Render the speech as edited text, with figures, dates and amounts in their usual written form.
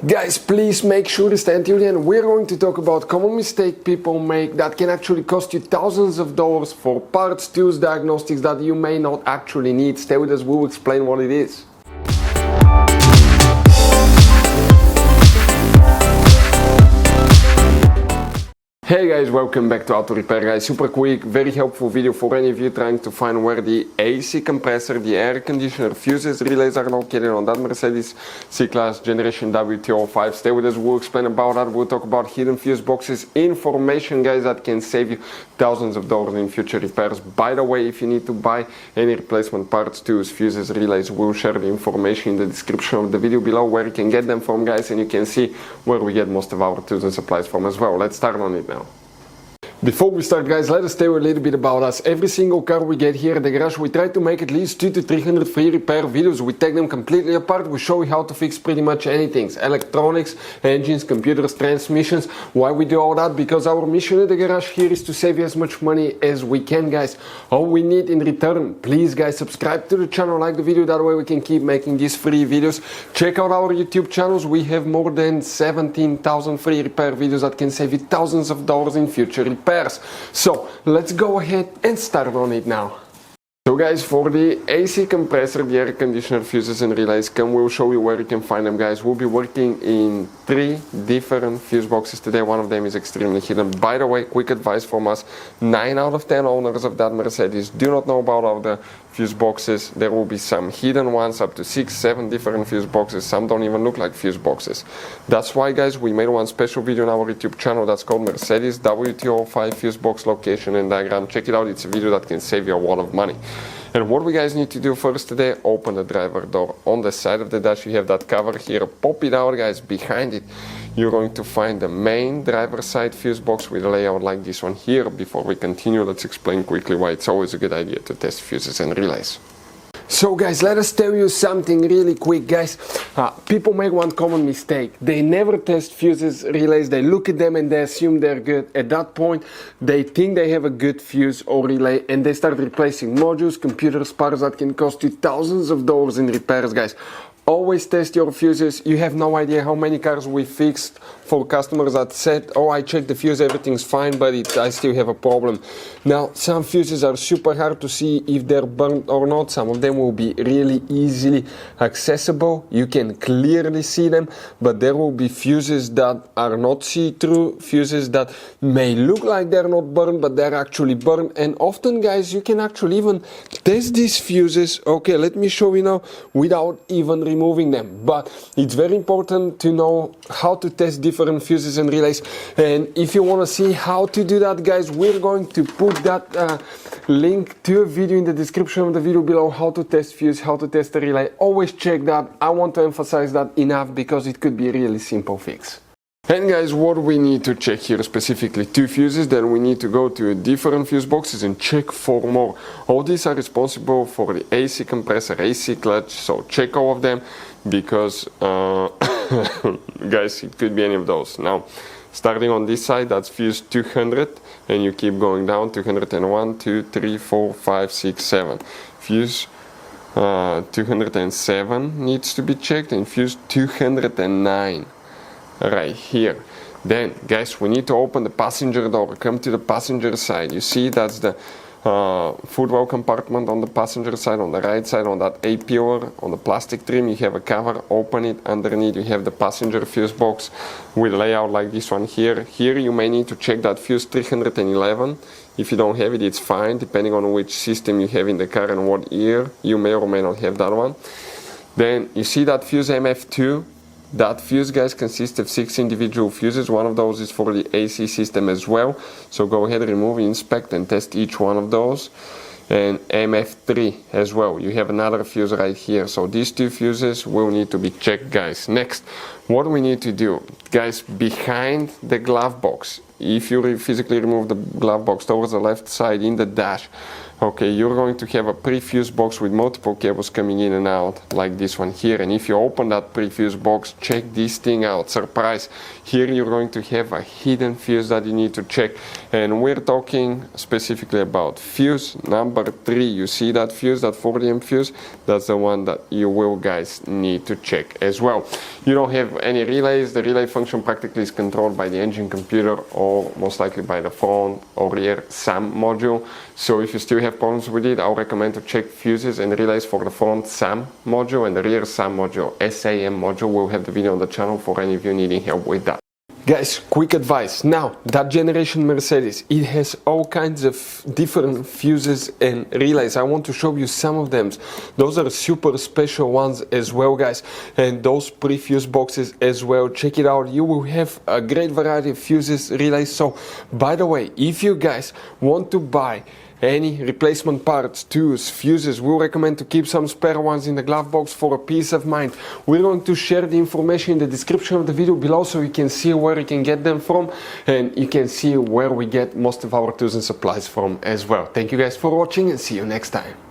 Guys, please make sure to stay until the end. We're going to talk about common mistake people make that can actually cost you thousands of dollars for parts, tools, diagnostics that you may not actually need. Stay with us, we'll explain what it is. Hey guys, welcome back to Auto Repair guys. Super quick, very helpful video for any of you trying to find where the AC compressor, the air conditioner fuses, relays are located on that Mercedes C-Class generation W205. Stay with us, we'll explain about that. We'll talk about hidden fuse boxes, information guys that can save you thousands of dollars in future repairs. By the way, if you need to buy any replacement parts, tools, fuses, relays, we'll share the information in the description of the video below where you can get them from guys, and you can see where we get most of our tools and supplies from as well. Let's start on it now. Before we start guys, let us tell you a little bit about us. Every single car we get here at the garage, we try to make at least 200 to 300 free repair videos. We take them completely apart, we show you how to fix pretty much anything. Electronics, engines, computers, transmissions. Why we do all that? Because our mission at the garage here is to save you as much money as we can guys. All we need in return, please guys, subscribe to the channel, like the video, that way we can keep making these free videos. Check out our YouTube channels, we have more than 17,000 free repair videos that can save you thousands of dollars in future repairs. So let's go ahead and start on it now. So guys, for the AC compressor, the air conditioner fuses and relays, we'll show you where you can find them guys. We'll be working in 3 different fuse boxes today. One of them is extremely hidden. By the way, quick advice from us, 9 out of 10 owners of that Mercedes do not know about all the fuse boxes. There will be some hidden ones, up to 6, 7 different fuse boxes. Some don't even look like fuse boxes. That's why guys, we made one special video on our YouTube channel that's called Mercedes W205 fuse box location and diagram. Check it out, it's a video that can save you a lot of money. And what we guys need to do first today, open the driver door. On the side of the dash you have that cover here, pop it out guys. Behind it you're going to find the main driver side fuse box with a layout like this one here. Before we continue, let's explain quickly why it's always a good idea to test fuses and relays. So guys, let us tell you something really quick guys. People make one common mistake. They never test fuses, relays, they look at them and they assume they're good. At that point, they think they have a good fuse or relay and they start replacing modules, computers, parts that can cost you thousands of dollars in repairs guys. Always test your fuses. You have no idea how many cars we fixed for customers that said, oh, I checked the fuse, everything's fine, but I still have a problem. Now, some fuses are super hard to see if they're burnt or not. Some of them will be really easily accessible. You can clearly see them, but there will be fuses that are not see-through, fuses that may look like they're not burned, but they're actually burned. And often, guys, you can actually even test these fuses. Okay, let me show you now without even removing them. But it's very important to know how to test different fuses and relays, and if you want to see how to do that guys, we're going to put that link to a video in the description of the video below, how to test fuse, how to test a relay. Always check that. I want to emphasize that enough because it could be a really simple fix. And guys, what we need to check here, specifically 2 fuses, then we need to go to different fuse boxes and check for more. All these are responsible for the AC compressor, AC clutch, so check all of them because guys, it could be any of those. Now, starting on this side, that's fuse 200, and you keep going down, 201, 2, 3, 4, 5, 6, 7. Fuse 207 needs to be checked, and fuse 209. Right here. Then guys, we need to open the passenger door. Come to the passenger side. You see that's the footwell compartment on the passenger side, on the right side, on that A pillar, on the plastic trim you have a cover. Open it. Underneath you have the passenger fuse box with layout like this one here. Here you may need to check that fuse 311. If you don't have it, it's fine, depending on which system you have in the car and what year. You may or may not have that one. Then you see that fuse MF2. That fuse guys consists of 6 individual fuses. One of those is for the AC system as well. So go ahead, remove, inspect and test each one of those. And MF3 as well. You have another fuse right here. So these 2 fuses will need to be checked guys. Next, what we need to do guys, behind the glove box, if you physically remove the glove box towards the left side in the dash, okay, you're going to have a prefuse box with multiple cables coming in and out like this one here. And if you open that prefuse box, check this thing out. Surprise, here you're going to have a hidden fuse that you need to check, and we're talking specifically about fuse number 3. You see that fuse, that 40 amp fuse, that's the one that you will guys need to check as well. You don't have any relays, the relay function practically is controlled by the engine computer or most likely by the front or rear SAM module. So if you still have problems with it, I would recommend to check fuses and relays for the front SAM module and the rear SAM module, SAM module. We'll have the video on the channel for any of you needing help with that. Guys, quick advice. Now, that generation Mercedes, it has all kinds of different fuses and relays. I want to show you some of them. Those are super special ones as well, guys. And those prefuse boxes as well. Check it out. You will have a great variety of fuses, relays. So, by the way, if you guys want to buy any replacement parts, tools, fuses, we'll recommend to keep some spare ones in the glove box for a peace of mind. We're going to share the information in the description of the video below so you can see where you can get them from and you can see where we get most of our tools and supplies from as well. Thank you guys for watching and see you next time.